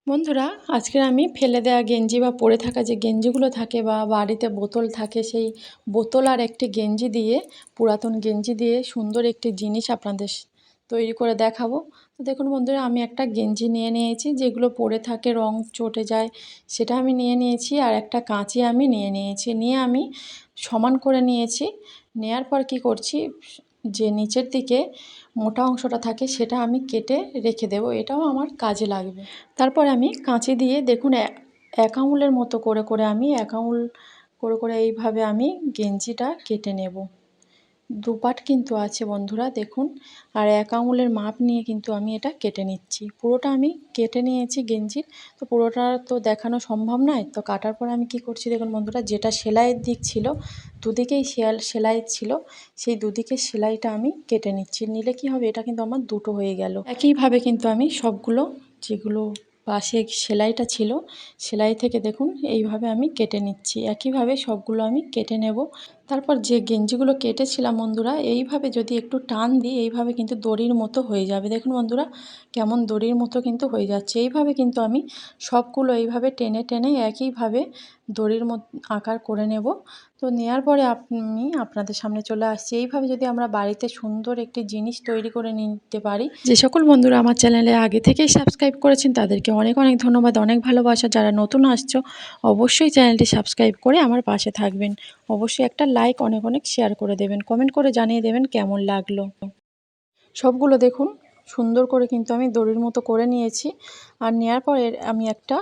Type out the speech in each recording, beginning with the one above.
বন্ধুরা, আজকে আমি ফেলে দেওয়া গেঞ্জি বা পরে থাকা যে গেঞ্জিগুলো থাকে বা বাড়িতে বোতল থাকে, সেই বোতল আর একটি গেঞ্জি দিয়ে, পুরাতন গেঞ্জি দিয়ে সুন্দর একটি জিনিস আপনাদের তৈরি করে দেখাবো। তো দেখুন বন্ধুরা, আমি একটা গেঞ্জি নিয়ে নিয়েছি, যেগুলো পরে থাকে রং চটে যায়, সেটা আমি নিয়ে নিয়েছি। আর একটা কাঁচি আমি নিয়ে নিয়েছি, নিয়ে আমি সমান করে নিয়েছি। নেয়ার পর কি করছি, যে নিচের দিকে মোটা অংশটা থাকে সেটা আমি কেটে রেখে দেব, এটাও আমার কাজে লাগবে। তারপর আমি কাঁচি দিয়ে দেখুন এক আঙুলের মতো করে করে আমি এক আঙুল করে করে এইভাবে আমি গেঞ্জিটা কেটে নেব। দুপাট কিন্তু আছে বন্ধুরা, দেখুন। আর এক আঙুলের মাপ নিয়ে কিন্তু আমি এটা কেটে নিচ্ছি। পুরোটা আমি কেটে নিয়েছি গেঞ্জির। তো পুরোটা তো দেখানো সম্ভব নয়, তো কাটার পরে আমি কি করছি দেখুন বন্ধুরা, যেটা সেলাইয়ের দিক ছিল, দুদিকেই সেলাই ছিল, সেই দুদিকের সেলাইটা আমি কেটে নিচ্ছি। নিলে কি হবে, এটা কিন্তু আমার দুটো হয়ে গেল। একইভাবে কিন্তু আমি সবগুলো, যেগুলো পাশে সেলাইটা ছিল, সেলাই থেকে দেখুন এইভাবে আমি কেটে নিচ্ছি। একইভাবে সবগুলো আমি কেটে নেব। তারপর যে গেঞ্জিগুলো কেটেছিলাম বন্ধুরা, এইভাবে যদি একটু টান দিই, এইভাবে কিন্তু দড়ির মতো হয়ে যাবে। দেখুন বন্ধুরা, কেমন দড়ির মতো কিন্তু হয়ে যাচ্ছে। এইভাবে কিন্তু আমি সবগুলো এইভাবে টেনে টেনে একইভাবে দড়ির মতো আকার করে নেব। তো নেয়ার পরে আমি আপনাদের সামনে চলে আসছি। এইভাবে যদি আমরা বাড়িতে সুন্দর একটি জিনিস তৈরি করে নিতে পারি। যে সকল বন্ধুরা আমার চ্যানেলে আগে থেকেই সাবস্ক্রাইব করেছেন, তাদেরকে অনেক অনেক ধন্যবাদ, অনেক ভালোবাসা। যারা নতুন আসছো, অবশ্যই চ্যানেলটি সাবস্ক্রাইব করে আমার পাশে থাকবেন। অবশ্যই একটা লাইক, অনেক অনেক শেয়ার করে দেবেন, কমেন্ট করে জানিয়ে দেবেন কেমন লাগলো। সবগুলো দেখুন সুন্দর করে কিন্তু আমি দড়ির মতো করে নিয়েছি। আর নেওয়ার পরে আমি একটা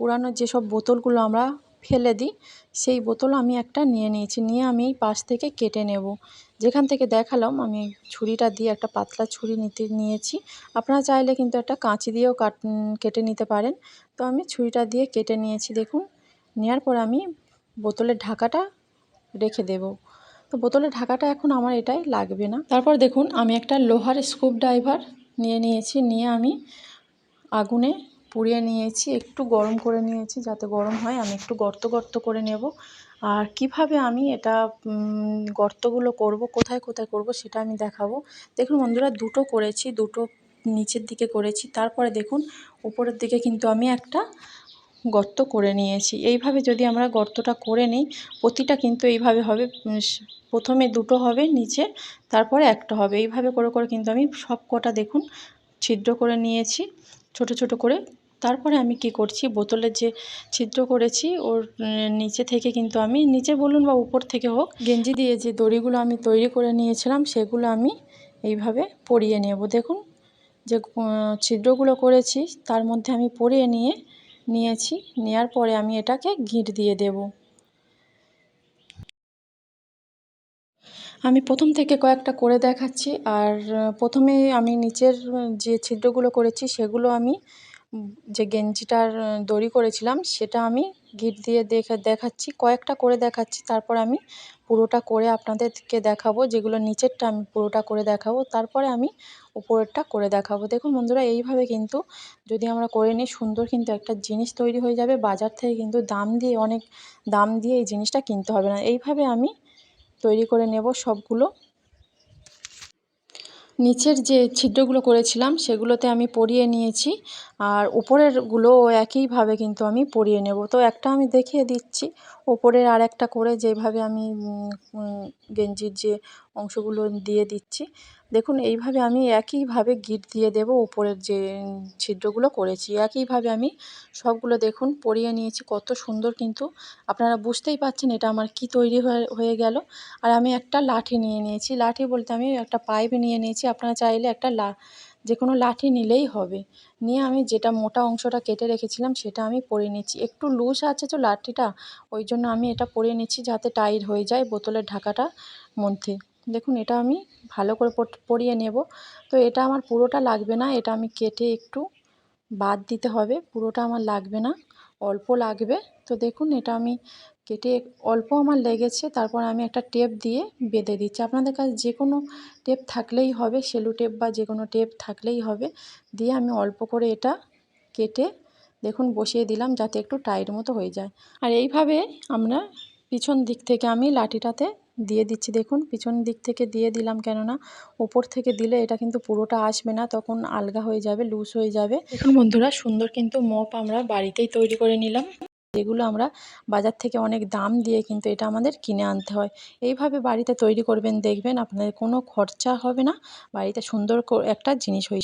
পুরানো যেসব বোতলগুলো আমরা ফেলে দিই, সেই বোতল আমি একটা নিয়ে নিয়েছি। নিয়ে আমি এই পাশ থেকে কেটে নেব। যেখান থেকে দেখালাম, আমি ছুরিটা দিয়ে একটা পাতলা ছুরি নিয়েছি। আপনারা চাইলে কিন্তু একটা কাঁচি দিয়েও কেটে নিতে পারেন। তো আমি ছুরিটা দিয়ে কেটে নিয়েছি দেখুন। নেওয়ার পর আমি বোতলের ঢাকাটা রেখে দেব। তো বোতলের ঢাকাটা এখন আমার এটাই লাগবে না। তারপর দেখুন, আমি একটা লোহার স্ক্রু ড্রাইভার নিয়ে নিয়েছি। নিয়ে আমি আগুনে পুড়িয়ে নিয়েছি, একটু গরম করে নিয়েছি, যাতে গরম হয়। আমি একটু গর্ত গর্ত করে নেব। আর কিভাবে আমি এটা গর্তগুলো করব, কোথায় কোথায় করব, সেটা আমি দেখাবো। দেখুন বন্ধুরা, দুটো করেছি, দুটো নিচের দিকে করেছি। তারপরে দেখুন উপরের দিকে কিন্তু আমি একটা গর্ত করে নিয়েছি। এইভাবে যদি আমরা গর্তটা করে নিই, প্রতিটা কিন্তু এইভাবে হবে। প্রথমে দুটো হবে নিচে, তারপরে একটা হবে। এইভাবে করে করে কিন্তু আমি সব কটা দেখুন ছিদ্র করে নিয়েছি, ছোট ছোট করে। তারপরে আমি কি করছি, বোতলের যে ছিদ্র করেছি ওর নিচে থেকে কিন্তু আমি, নিচে বলুন বা উপর থেকে হোক, গেঞ্জি দিয়ে যে দড়িগুলো আমি তৈরি করে নিয়েছিলাম, সেগুলো আমি এইভাবে পরিয়ে নেব। দেখুন, যে ছিদ্রগুলো করেছি তার মধ্যে আমি পরিয়ে নিয়েছি। নেয়ার পরে আমি এটাকে গিঁট দিয়ে দেব। আমি প্রথম থেকে কয়েকটা করে দেখাচ্ছি। আর প্রথমে আমি নিচের যে ছিদ্রগুলো করেছি, সেগুলো আমি যে গেঞ্জিটার দড়ি করেছিলাম, সেটা আমি গিঁট দিয়ে দেখাচ্ছি, কয়েকটা করে দেখাচ্ছি। তারপর আমি পুরোটা করে আপনাদেরকে দেখাবো। যেগুলো নিচেরটা আমি পুরোটা করে দেখাবো, তারপরে আমি উপরেরটা করে দেখাবো। দেখুন বন্ধুরা, এইভাবে কিন্তু যদি আমরা করে নিই, সুন্দর কিন্তু একটা জিনিস তৈরি হয়ে যাবে। বাজার থেকে কিন্তু অনেক দাম দিয়ে এই জিনিসটা কিনতে হবে না। এইভাবে আমি তৈরি করে নেব সবগুলো। নিচের যে ছিদ্রগুলো করেছিলাম, সেগুলোতে আমি পরিয়ে নিয়েছি। আর উপরেরগুলো একইভাবে কিন্তু আমি পরিয়ে নেব। তো একটা আমি দেখিয়ে দিচ্ছি, ওপরের আর একটা করে যেভাবে আমি গেঞ্জির যে অংশগুলো দিয়ে দিচ্ছি। দেখুন, এইভাবে আমি একইভাবে গিঁট দিয়ে দেব। উপরের যে ছিদ্রগুলো করেছি, একইভাবে আমি সবগুলো দেখুন পরিয়ে নিয়েছি। কত সুন্দর কিন্তু আপনারা বুঝতেই পারছেন এটা আমার কি তৈরি হয়ে গেল। আর আমি একটা লাঠি নিয়ে নিয়েছি। লাঠি বলতে আমি একটা পাইপ নিয়ে নিয়েছি। আপনারা চাইলে একটা যে কোনো লাঠি নিলেই হবে। নিয়ে আমি যেটা মোটা অংশটা কেটে রেখেছিলাম, সেটা আমি পরিয়ে নিচ্ছি। একটু লুজ আছে তো লাঠিটা, ওই জন্য আমি এটা পরিয়ে নিচ্ছি, যাতে টাইট হয়ে যায় বোতলের ঢাকাটা মধ্যে। দেখুন, এটা আমি ভালো করে পরিয়ে নেব। তো এটা আমার পুরোটা লাগবে না, এটা আমি কেটে একটু বাদ দিতে হবে। পুরোটা আমার লাগবে না, অল্প লাগবে। তো দেখুন, এটা আমি কেটে অল্প আমার লেগেছে। তারপর আমি একটা টেপ দিয়ে বেঁধে দিচ্ছি। আপনাদের কাছে যে কোনো টেপ থাকলেই হবে, সেলো টেপ বা যে কোনো টেপ থাকলেই হবে। দিয়ে আমি অল্প করে এটা কেটে দেখুন বসিয়ে দিলাম, যাতে একটু টাইট মতো হয়ে যায়। আর এইভাবে আমরা পিছন দিক থেকে আমি লাঠিটাতে দিয়ে দিচ্ছি। দেখুন পিছন দিক থেকে দিয়ে দিলাম, কেননা ওপর থেকে দিলে এটা কিন্তু পুরোটা আসবে না, তখন আলগা হয়ে যাবে, লুজ হয়ে যাবে। দেখুন বন্ধুরা, সুন্দর কিন্তু মপ আমরা বাড়িতেই তৈরি করে নিলাম। যেগুলো আমরা বাজার থেকে অনেক দাম দিয়ে কিন্তু এটা আমাদের কিনে আনতে হয়। এইভাবে বাড়িতে তৈরি করবেন, দেখবেন আপনাদের কোনো খরচা হবে না, বাড়িতে সুন্দর একটা জিনিস হয়ে